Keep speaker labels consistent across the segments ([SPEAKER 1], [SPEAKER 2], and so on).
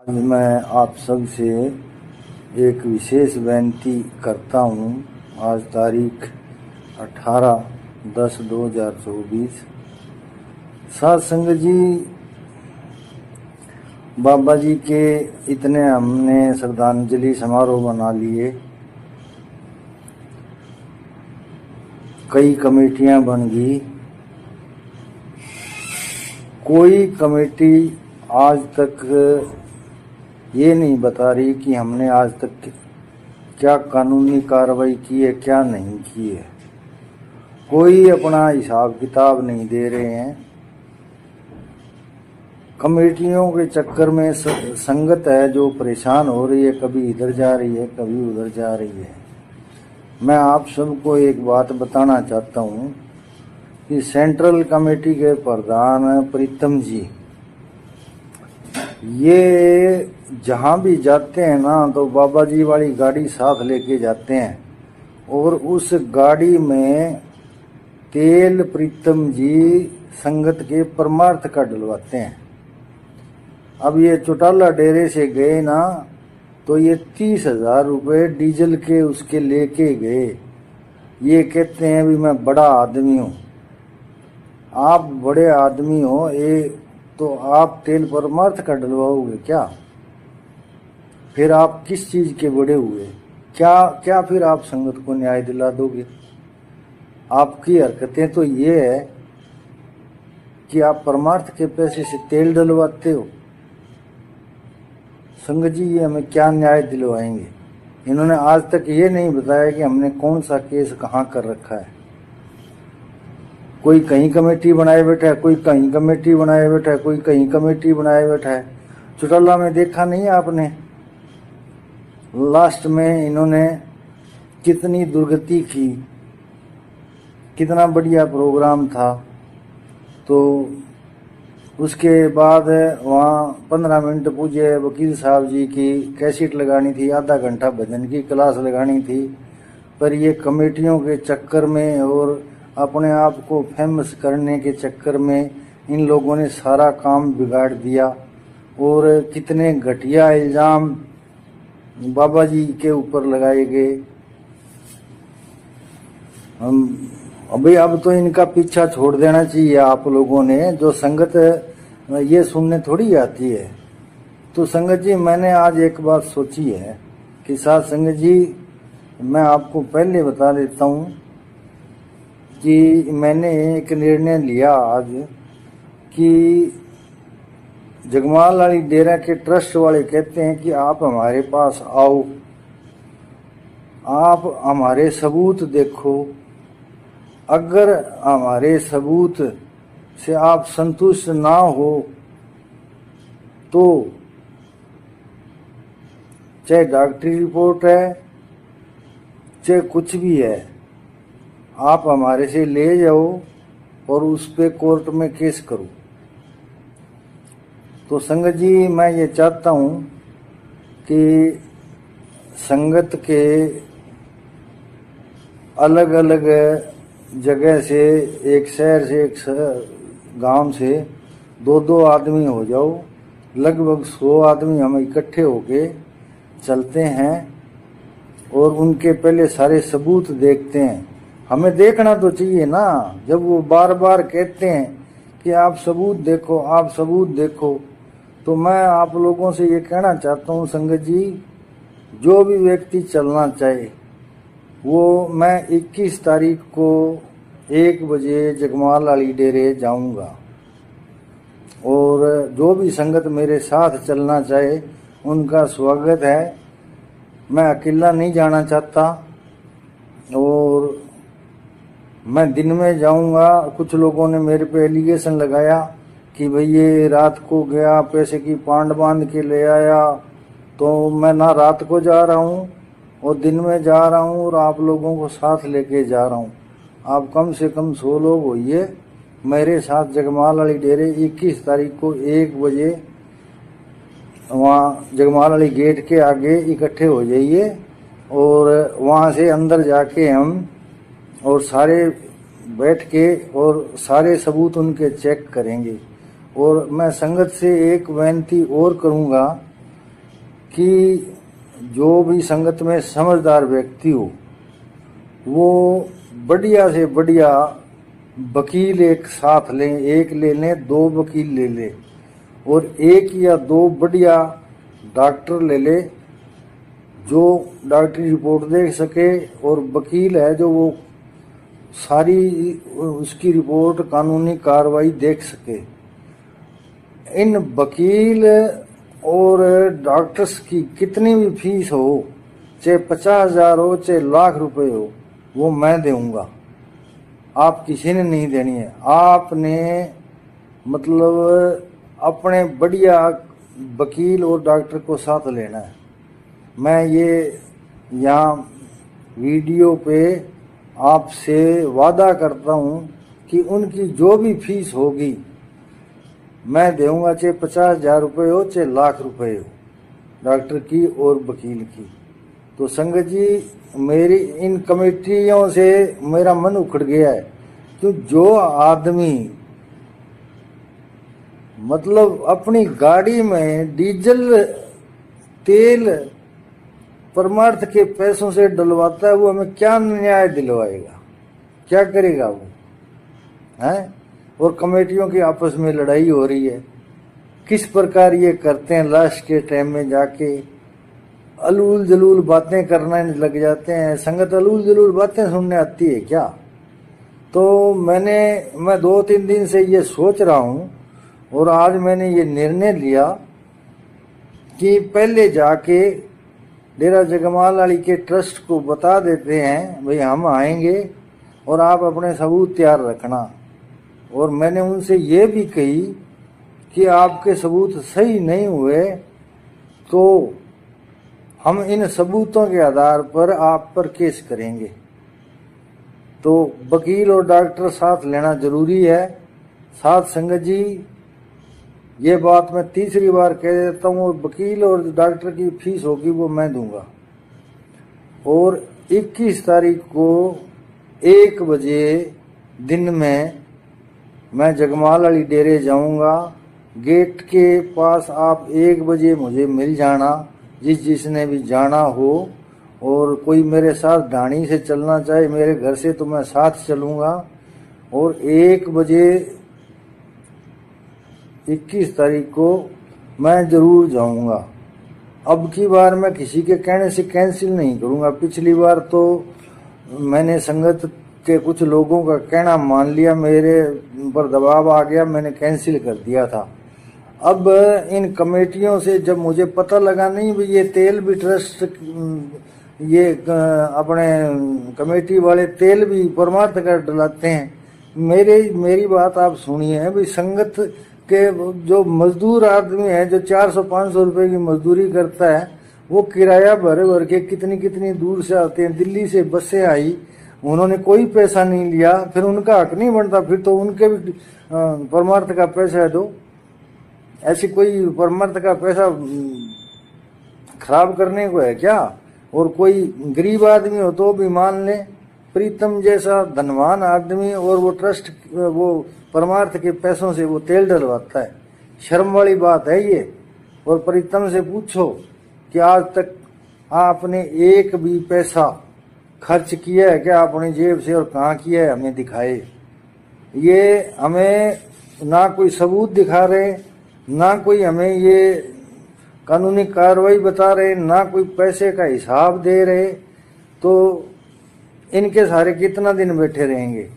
[SPEAKER 1] मैं आप सब से एक विशेष बेनती करता हूँ। आज तारीख 18/10/2024। साध संगत जी, बाबा जी के इतने हमने श्रद्धांजलि समारोह बना लिए, कई कमेटियां बन गई। कोई कमेटी आज तक ये नहीं बता रही कि हमने आज तक क्या कानूनी कार्रवाई की है, क्या नहीं की है। कोई अपना हिसाब किताब नहीं दे रहे हैं। कमेटियों के चक्कर में संगत है जो परेशान हो रही है, कभी इधर जा रही है, कभी उधर जा रही है। मैं आप सबको एक बात बताना चाहता हूँ कि सेंट्रल कमेटी के प्रधान प्रीतम जी, ये जहाँ भी जाते हैं ना तो बाबा जी वाली गाड़ी साथ लेके जाते हैं और उस गाड़ी में तेल प्रीतम जी संगत के परमार्थ का डलवाते हैं। अब ये चौटाला डेरे से गए ना तो ये 30,000 रुपये डीजल के उसके लेके गए। ये कहते हैं भी मैं बड़ा आदमी हूँ। आप बड़े आदमी हो तो आप तेल परमार्थ का डलवाओगे क्या? फिर आप किस चीज के बड़े हुए? क्या फिर आप संगत को न्याय दिला दोगे? आपकी हरकतें तो ये है कि आप परमार्थ के पैसे से तेल डलवाते हो। संगत जी, ये हमें क्या न्याय दिलवाएंगे? इन्होंने आज तक ये नहीं बताया कि हमने कौन सा केस कहाँ कर रखा है। कोई कहीं कमेटी बनाए बैठा है, कोई कहीं कमेटी बनाए बैठा है, कोई कहीं कमेटी बनाए बैठा है। चौटाला में देखा नहीं आपने? लास्ट में इन्होंने कितनी दुर्गति की, कितना बढ़िया प्रोग्राम था। तो उसके बाद वहाँ 15 मिनट पूजे वकील साहब जी की कैसेट लगानी थी, आधा घंटा भजन की क्लास लगानी थी। पर ये कमेटियों के चक्कर में और अपने आप को फेमस करने के चक्कर में इन लोगों ने सारा काम बिगाड़ दिया और कितने घटिया इल्जाम बाबा जी के ऊपर लगाए गए। अभी अब तो इनका पीछा छोड़ देना चाहिए आप लोगों ने। जो संगत ये सुनने थोड़ी आती है। तो संगत जी, मैंने आज एक बात सोची है कि साथ संगत जी, मैं आपको पहले बता देता हूँ कि मैंने एक निर्णय लिया आज कि जगमाल वाली डेरा के ट्रस्ट वाले कहते हैं कि आप हमारे पास आओ, आप हमारे सबूत देखो। अगर हमारे सबूत से आप संतुष्ट ना हो तो चाहे डॉक्टरी रिपोर्ट है, चाहे कुछ भी है, आप हमारे से ले जाओ और उस पे कोर्ट में केस करो। तो संगत जी, मैं ये चाहता हूँ कि संगत के अलग अलग जगह से, एक शहर से एक गांव से 2-2 आदमी हो जाओ, लगभग 100 आदमी हम इकट्ठे होके चलते हैं और उनके पहले सारे सबूत देखते हैं। हमें देखना तो चाहिए ना। जब वो बार बार कहते हैं कि आप सबूत देखो, आप सबूत देखो, तो मैं आप लोगों से ये कहना चाहता हूँ संगत जी, जो भी व्यक्ति चलना चाहे वो, मैं 21 तारीख को 1 बजे जगमाल वाली डेरे जाऊंगा और जो भी संगत मेरे साथ चलना चाहे उनका स्वागत है। मैं अकेला नहीं जाना चाहता और मैं दिन में जाऊंगा। कुछ लोगों ने मेरे पे एलिगेशन लगाया कि भाई ये रात को गया, पैसे की पांड बांध के ले आया। तो मैं ना रात को जा रहा हूँ और दिन में जा रहा हूँ और आप लोगों को साथ लेके जा रहा हूँ। आप कम से कम 100 लोग होइए मेरे साथ जगमाल वाली डेरे 21 तारीख को 1 बजे वहाँ जगमाल वाली गेट के आगे इकट्ठे हो जाइए और वहाँ से अंदर जाके हम और सारे बैठ के और सारे सबूत उनके चेक करेंगे। और मैं संगत से एक बेनती और करूँगा कि जो भी संगत में समझदार व्यक्ति हो वो बढ़िया से बढ़िया वकील एक साथ लें, एक ले लें, 2 वकील ले लें और 1 या 2 बढ़िया डॉक्टर ले ले जो डॉक्टरी रिपोर्ट देख सके और वकील है जो वो सारी उसकी रिपोर्ट कानूनी कार्रवाई देख सके। इन वकील और डॉक्टर्स की कितनी भी फीस हो, चाहे 50,000 हो चाहे लाख रुपए हो, वो मैं दूंगा। आप किसी ने नहीं देनी है। आपने मतलब अपने बढ़िया वकील और डॉक्टर को साथ लेना है। मैं ये यहाँ वीडियो पे आपसे वादा करता हूँ कि उनकी जो भी फीस होगी मैं दूंगा, चाहे 50,000 रुपये हो चाहे लाख रुपए हो, डॉक्टर की और वकील की। तो संगत जी, मेरी इन कमेटियों से मेरा मन उखड़ गया है कि जो आदमी मतलब अपनी गाड़ी में डीजल तेल परमार्थ के पैसों से डलवाता है, वो हमें क्या न्याय दिलवाएगा, क्या करेगा वो है? और कमेटियों की आपस में लड़ाई हो रही है, किस प्रकार ये करते हैं। लास्ट के टाइम में जाके अलूल जलूल बातें करना लग जाते हैं। संगत अलूल जलूल बातें सुनने आती है क्या? तो मैं 2-3 दिन से ये सोच रहा हूँ और आज मैंने ये निर्णय लिया कि पहले जाके डेरा जगमाल वाली के ट्रस्ट को बता देते हैं भाई हम आएंगे और आप अपने सबूत तैयार रखना। और मैंने उनसे ये भी कही कि आपके सबूत सही नहीं हुए तो हम इन सबूतों के आधार पर आप पर केस करेंगे। तो वकील और डॉक्टर साथ लेना जरूरी है। साथ संगत जी, ये बात मैं तीसरी बार कह देता हूँ, वकील और डॉक्टर की फीस होगी वो मैं दूंगा। और 21 तारीख को 1 बजे दिन में मैं जगमाल वाली डेरे जाऊंगा। गेट के पास आप 1 बजे मुझे मिल जाना, जिसने भी जाना हो। और कोई मेरे साथ ढाणी से चलना चाहे मेरे घर से तो मैं साथ चलूंगा। और 1 बजे 21 तारीख को मैं जरूर जाऊंगा। अब की बार मैं किसी के कहने से कैंसिल नहीं करूंगा। पिछली बार तो मैंने संगत के कुछ लोगों का कहना मान लिया, मेरे पर दबाव आ गया, मैंने कैंसिल कर दिया था। अब इन कमेटियों से जब मुझे पता लगा नहीं भी ये तेल भी ट्रस्ट, ये अपने कमेटी वाले तेल भी परमार्थ का डलाते हैं। मेरी बात आप सुनिए भी, संगत के जो मजदूर आदमी है जो 400-500 रुपए की मजदूरी करता है, वो किराया भर भर के कितनी दूर से आते हैं। दिल्ली से बसें आई, उन्होंने कोई पैसा नहीं लिया, फिर उनका हक नहीं बनता, फिर तो उनके भी परमार्थ का पैसा दो। ऐसी कोई परमार्थ का पैसा खराब करने को है क्या? और कोई गरीब आदमी हो तो भी मान ले, प्रीतम जैसा धनवान आदमी और वो ट्रस्ट वो परमार्थ के पैसों से वो तेल डलवाता है। शर्म वाली बात है ये। और प्रीतम से पूछो कि आज तक आपने एक भी पैसा खर्च किया है क्या अपनी जेब से, और कहाँ किया है हमें दिखाए। ये हमें ना कोई सबूत दिखा रहे, ना कोई हमें ये कानूनी कार्रवाई बता रहे, ना कोई पैसे का हिसाब दे रहे। तो इनके सारे कितना दिन बैठे रहेंगे।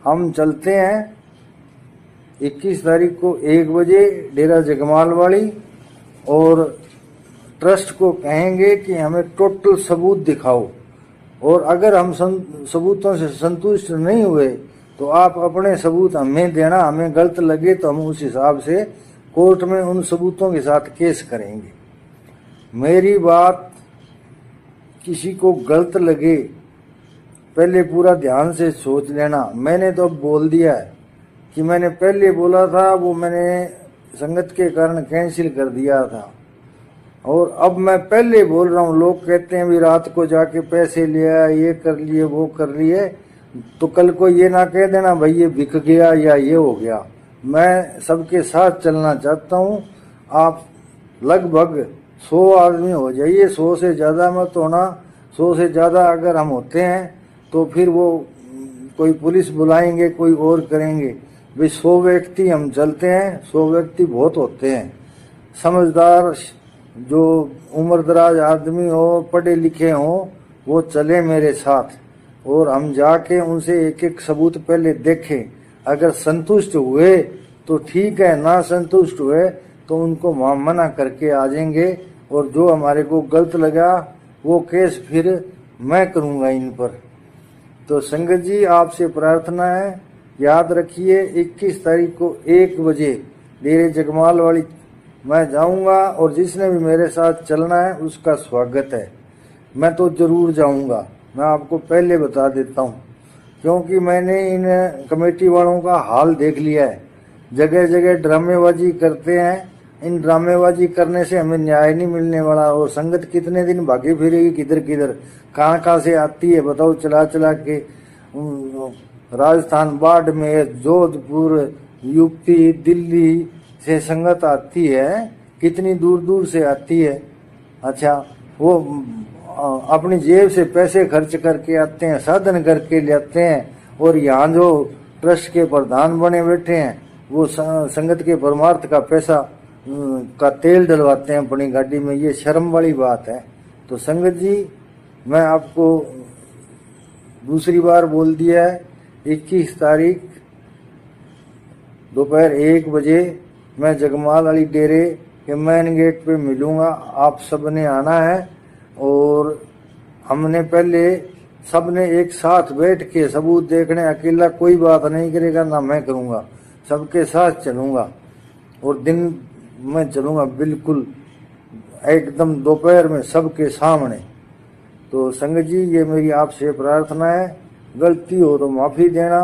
[SPEAKER 1] हम चलते हैं 21 तारीख को 1 बजे डेरा जगमाल वाली, और ट्रस्ट को कहेंगे कि हमें टोटल सबूत दिखाओ। और अगर हम सबूतों से संतुष्ट नहीं हुए तो आप अपने सबूत हमें देना। हमें गलत लगे तो हम उस हिसाब से कोर्ट में उन सबूतों के साथ केस करेंगे। मेरी बात किसी को गलत लगे, पहले पूरा ध्यान से सोच लेना। मैंने तो अब बोल दिया है कि मैंने पहले बोला था, वो मैंने संगत के कारण कैंसिल कर दिया था। और अब मैं पहले बोल रहा हूँ, लोग कहते हैं भी रात को जाके पैसे लिया, ये कर लिए वो कर लिए, तो कल को ये ना कह देना भाई ये बिक गया या ये हो गया। मैं सबके साथ चलना चाहता हूँ। आप लगभग 100 आदमी हो जाइए, 100 से ज्यादा मत होना। 100 से ज्यादा अगर हम होते हैं तो फिर वो कोई पुलिस बुलाएंगे, कोई और करेंगे। भाई 100 व्यक्ति हम चलते हैं, 100 व्यक्ति बहुत होते हैं। समझदार जो उम्रदराज आदमी हो, पढ़े लिखे हो, वो चले मेरे साथ और हम जाके उनसे एक एक सबूत पहले देखें। अगर संतुष्ट हुए तो ठीक है, ना संतुष्ट हुए तो उनको मना करके आ जाएंगे। और जो हमारे को गलत लगा वो केस फिर मैं करूंगा इन पर। तो संगत जी आपसे प्रार्थना है, याद रखिए 21 तारीख को 1 बजे डेरे जगमाल वाली मैं जाऊंगा और जिसने भी मेरे साथ चलना है उसका स्वागत है। मैं तो जरूर जाऊंगा, मैं आपको पहले बता देता हूं, क्योंकि मैंने इन कमेटी वालों का हाल देख लिया है। जगह जगह ड्रामेबाजी करते हैं। इन ड्रामेबाजी करने से हमें न्याय नहीं मिलने वाला। और संगत कितने दिन भागी फिरेगी, किधर किधर कहाँ से आती है बताओ, चला चला के राजस्थान, बाड़मेर, जोधपुर, यूपी, दिल्ली से संगत आती है, कितनी दूर दूर से आती है। अच्छा, वो अपनी जेब से पैसे खर्च करके आते हैं, साधन करके ले आते हैं। और यहाँ जो ट्रस्ट के प्रधान बने बैठे हैं वो संगत के परमार्थ का पैसा का तेल डलवाते हैं अपनी गाड़ी में। ये शर्म वाली बात है। तो संगत जी मैं आपको दूसरी बार बोल दिया है, 21 तारीख दोपहर 1 बजे मैं जगमाल वाली डेरे के मेन गेट पे मिलूंगा। आप सबने आना है और हमने पहले सबने एक साथ बैठ के सबूत देखने, अकेला कोई बात नहीं करेगा, ना मैं करूंगा, सबके साथ चलूंगा। और दिन में चलूंगा बिल्कुल एकदम दोपहर में सबके सामने। तो संगत जी ये मेरी आपसे प्रार्थना है, गलती हो तो माफी देना।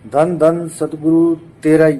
[SPEAKER 1] धन धन सतगुरु तेरा ही।